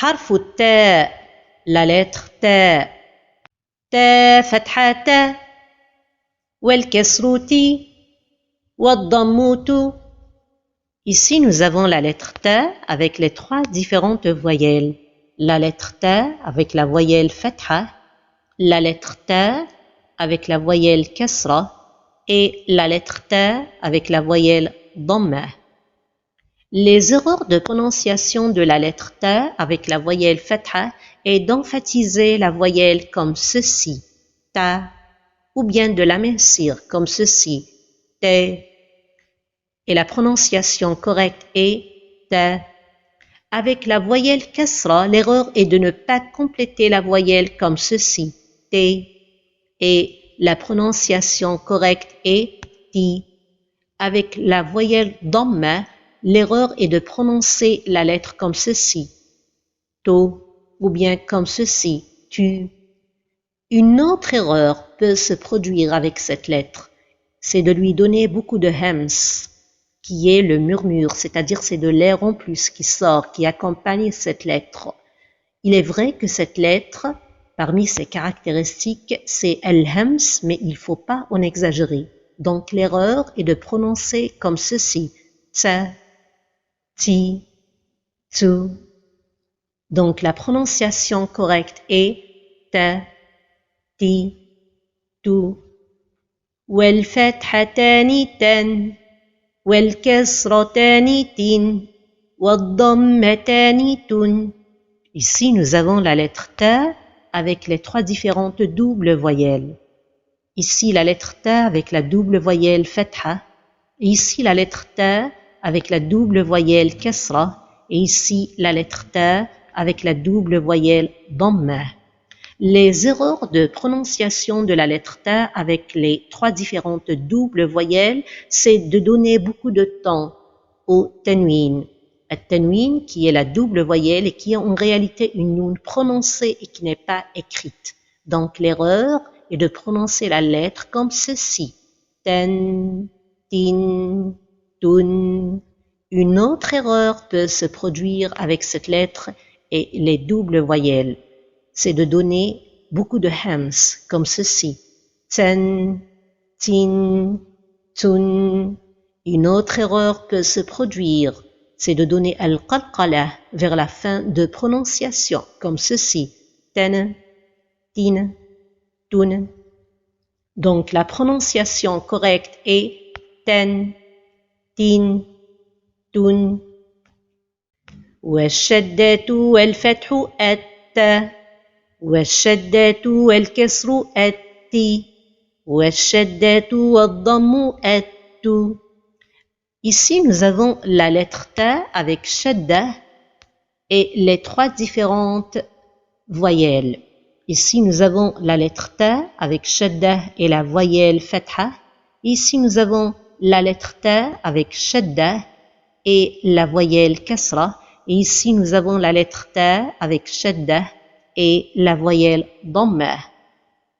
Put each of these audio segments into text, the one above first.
حرف التاء la lettre تاء تاء فتحة تاء والكسر تي والضم تو. Ici, nous avons la lettre ta avec les trois différentes voyelles. La lettre ta avec la voyelle fatha, la lettre ta avec la voyelle kasra et la lettre ta avec la voyelle dhamma. Les erreurs de prononciation de la lettre ta avec la voyelle fatha est d'emphatiser la voyelle comme ceci, ta, ou bien de l'amincir comme ceci, te. Et la prononciation correcte est ta. Avec la voyelle kasra, l'erreur est de ne pas compléter la voyelle comme ceci, te. Et la prononciation correcte est ti. Avec la voyelle dhamma, l'erreur est de prononcer la lettre comme ceci, to, ou bien comme ceci, tu. Une autre erreur peut se produire avec cette lettre, c'est de lui donner beaucoup de hams, qui est le murmure, c'est-à-dire c'est de l'air en plus qui sort, qui accompagne cette lettre. Il est vrai que cette lettre, parmi ses caractéristiques, c'est al-hams, mais il ne faut pas en exagérer. Donc l'erreur est de prononcer comme ceci, ta, ti, tu. Donc la prononciation correcte est ta, ti, tu. والفتحتان تن والكسرتان تن والضمتان تن. Ici, nous avons la lettre ta avec les trois différentes doubles voyelles. Ici, la lettre ta avec la double voyelle fatha. Et ici, la lettre ta avec la double voyelle kasra. Et ici, la lettre ta avec la double voyelle dhamma. Les erreurs de prononciation de la lettre ta avec les trois différentes doubles voyelles, c'est de donner beaucoup de temps au tanwin. Le tanwin qui est la double voyelle et qui est en réalité une noun prononcée et qui n'est pas écrite. Donc l'erreur est de prononcer la lettre comme ceci. Tan, tin, tun. Une autre erreur peut se produire avec cette lettre et les doubles voyelles. C'est de donner beaucoup de hams, comme ceci. Tan, tin, tun. Une autre erreur peut se produire, c'est de donner al-qalqala vers la fin de prononciation, comme ceci. Tan, tin, tun. Donc la prononciation correcte est tan, tin, tun. والشدة والفتح التا والشدة والكسر التي والشدة والضم التو. Ici, nous avons la lettre ta avec shadda et les trois différentes voyelles. Ici, nous avons la lettre ta avec shadda et la voyelle fatha. Ici, nous avons la lettre ta avec shadda et la voyelle kasra. Et ici, nous avons la lettre ta avec shadda et la voyelle dhamma.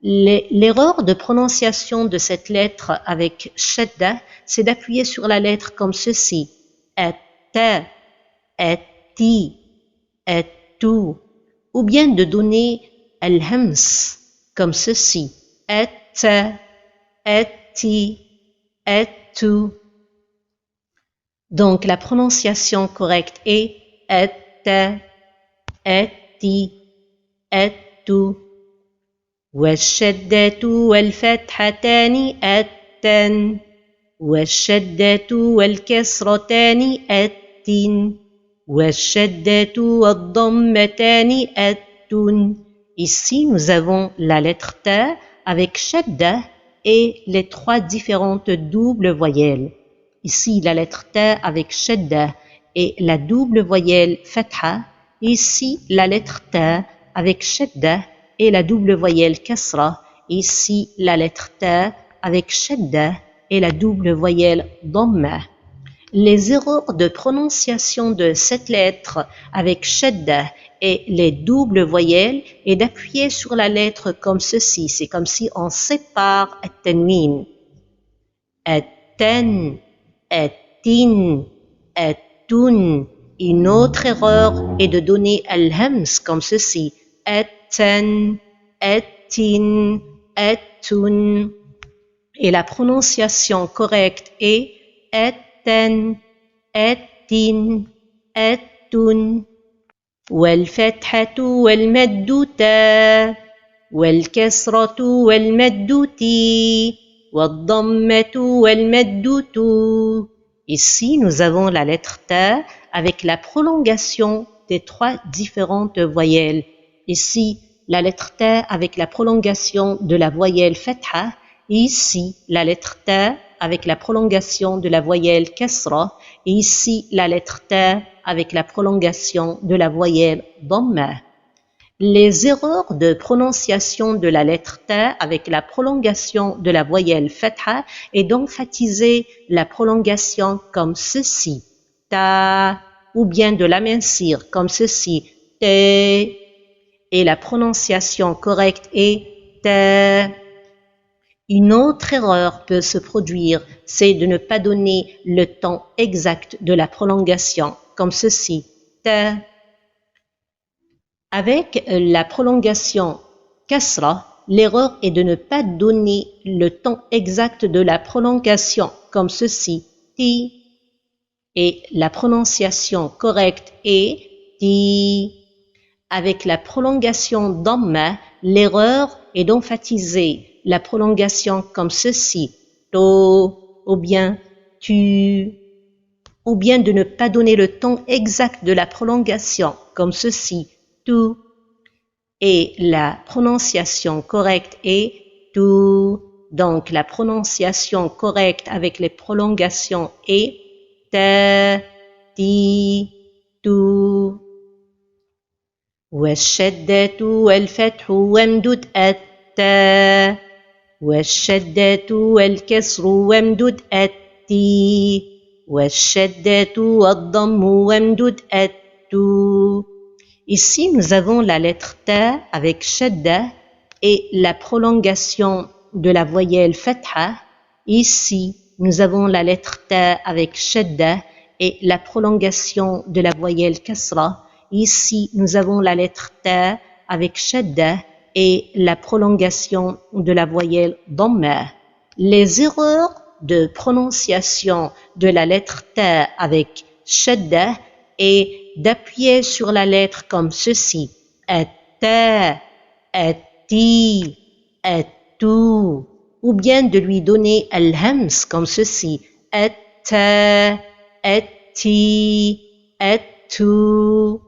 L'erreur de prononciation de cette lettre avec shadda, c'est d'appuyer sur la lettre comme ceci. At-ta, at-ti, at-tu. Ou bien de donner al-hams comme ceci. At-ta, at-ti, at-tu. Donc la prononciation correcte est at-ta, at-ti, at-tu. والشدة والفتحتان التن والشدة والكسرتان التن والشدة والضمتان التن. Ici, nous avons la lettre ta avec shadda et les trois différentes doubles voyelles. Ici, la lettre ta avec shadda et la double voyelle fatha. Ici, la lettre ta avec shadda et la double voyelle kasra. Ici, la lettre ta avec shadda et la double voyelle dhamma. Les erreurs de prononciation de cette lettre avec shadda et les doubles voyelles est d'appuyer sur la lettre comme ceci. C'est comme si on sépare at-tanwin. At-tan, at-tin, at-tun. Une autre erreur est de donner al-hams comme ceci. Etten, ettin, ettun. Et la prononciation correcte est etten, ettin, ettun. والفتحة والمد تا والكسرة والمد تي والضمة والمد تو. Ici, nous avons la lettre ta avec la prolongation des trois différentes voyelles. Ici, la lettre ta avec la prolongation de la voyelle fatha. Et ici, la lettre ta avec la prolongation de la voyelle kasra. Et ici, la lettre ta avec la prolongation de la voyelle dhamma. Les erreurs de prononciation de la lettre ta avec la prolongation de la voyelle fatha est d'emphatiser la prolongation comme ceci, ta, ou bien de l'amincir comme ceci, te, et la prononciation correcte est ta. Une autre erreur peut se produire, c'est de ne pas donner le temps exact de la prolongation, comme ceci, ta. Avec la prolongation kasra, l'erreur est de ne pas donner le temps exact de la prolongation, comme ceci, ti. Et la prononciation correcte est ti. Avec la prolongation dhamma, l'erreur est d'emphatiser la prolongation comme ceci, to, ou bien tu, ou bien de ne pas donner le temps exact de la prolongation comme ceci, tu. Et la prononciation correcte est tu. Donc la prononciation correcte avec les prolongations est ta, ti, tu. والشدة والفتح وامدد التا والشدة والكسر وامدد التي والشدة والضم وامدد التو. Ici, nous avons la lettre ta avec shadda et la prolongation de la voyelle fatha. Ici, nous avons la lettre ta avec shadda et la prolongation de la voyelle kasra. Ici, nous avons la lettre ta avec shadda et la prolongation de la voyelle dhamma. Les erreurs de prononciation de la lettre ta avec shadda est d'appuyer sur la lettre comme ceci, atta, atti, attu, ou bien de lui donner al-hams comme ceci, atta, atti, attu.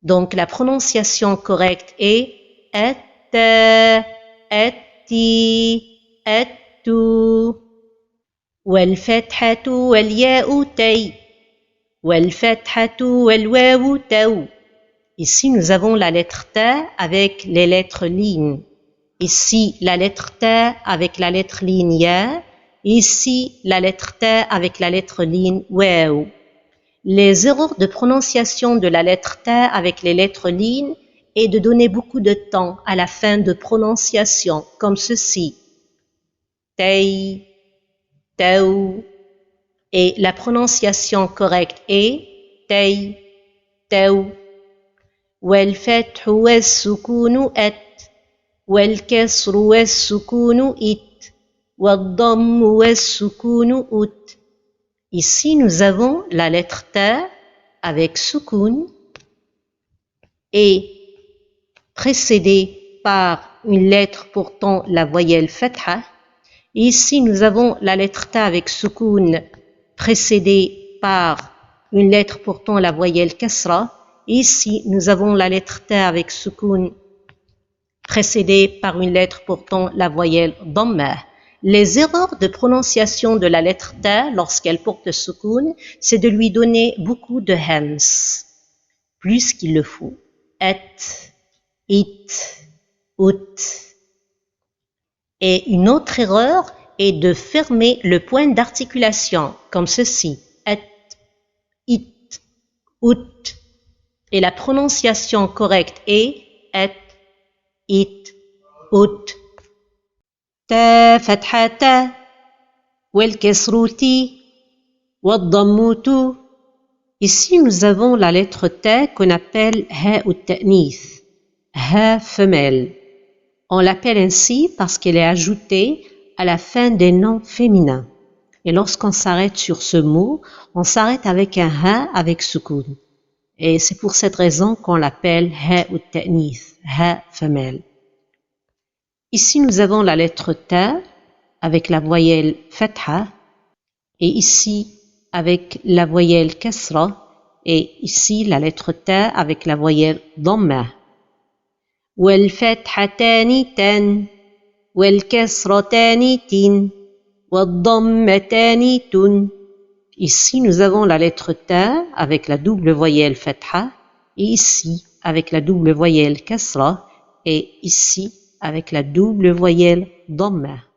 Donc la prononciation correcte est atta, atti, attu. والفتحة والياء تي والفتحة والواو تو. Ici, nous avons la lettre ta avec les lettres lignes. Ici, la lettre ta avec la lettre ligne ya. Ici, la lettre ta avec la lettre ligne waw. Les erreurs de prononciation de la lettre ta avec les lettres lignes est de donner beaucoup de temps à la fin de prononciation, comme ceci. Tay, tau. Et la prononciation correcte est tay, tau. والفتح والسكون أت والكسر والسكون إت والضم والسكون أت. Ici, nous avons la lettre ta avec sukun et précédée par une lettre portant la voyelle fatha. Ici, nous avons la lettre ta avec sukun précédée par une lettre portant la voyelle kasra. Ici, nous avons la lettre ta avec sukun précédée par une lettre portant la voyelle dhamma. Les erreurs de prononciation de la lettre ta lorsqu'elle porte sukun, c'est de lui donner beaucoup de hams, plus qu'il le faut. At, it, ut. Et une autre erreur est de fermer le point d'articulation, comme ceci. At, it, ut. Et la prononciation correcte est at, it, ut. تا فتحة تا والكسر تي والضم تو Ici, nous avons la lettre T qu'on appelle Ha ou Ta'nith, Ha femelle. On l'appelle ainsi parce qu'elle est ajoutée à la fin des noms féminins. Et lorsqu'on s'arrête sur ce mot, on s'arrête avec un Ha avec soukoun. Et c'est pour cette raison qu'on l'appelle Ha ou Ta'nith, Ha femelle. Ici, nous avons la lettre Ta avec la voyelle Fatha, et ici avec la voyelle Kasra, et ici la lettre Ta avec la voyelle Dhamma. Wal fathatani tan, wal kasratani tin, wal dhammatani tun. Ici, nous avons la lettre Ta avec la double voyelle Fatha, et ici avec la double voyelle Kasra, et ici avec la double voyelle Dhamma.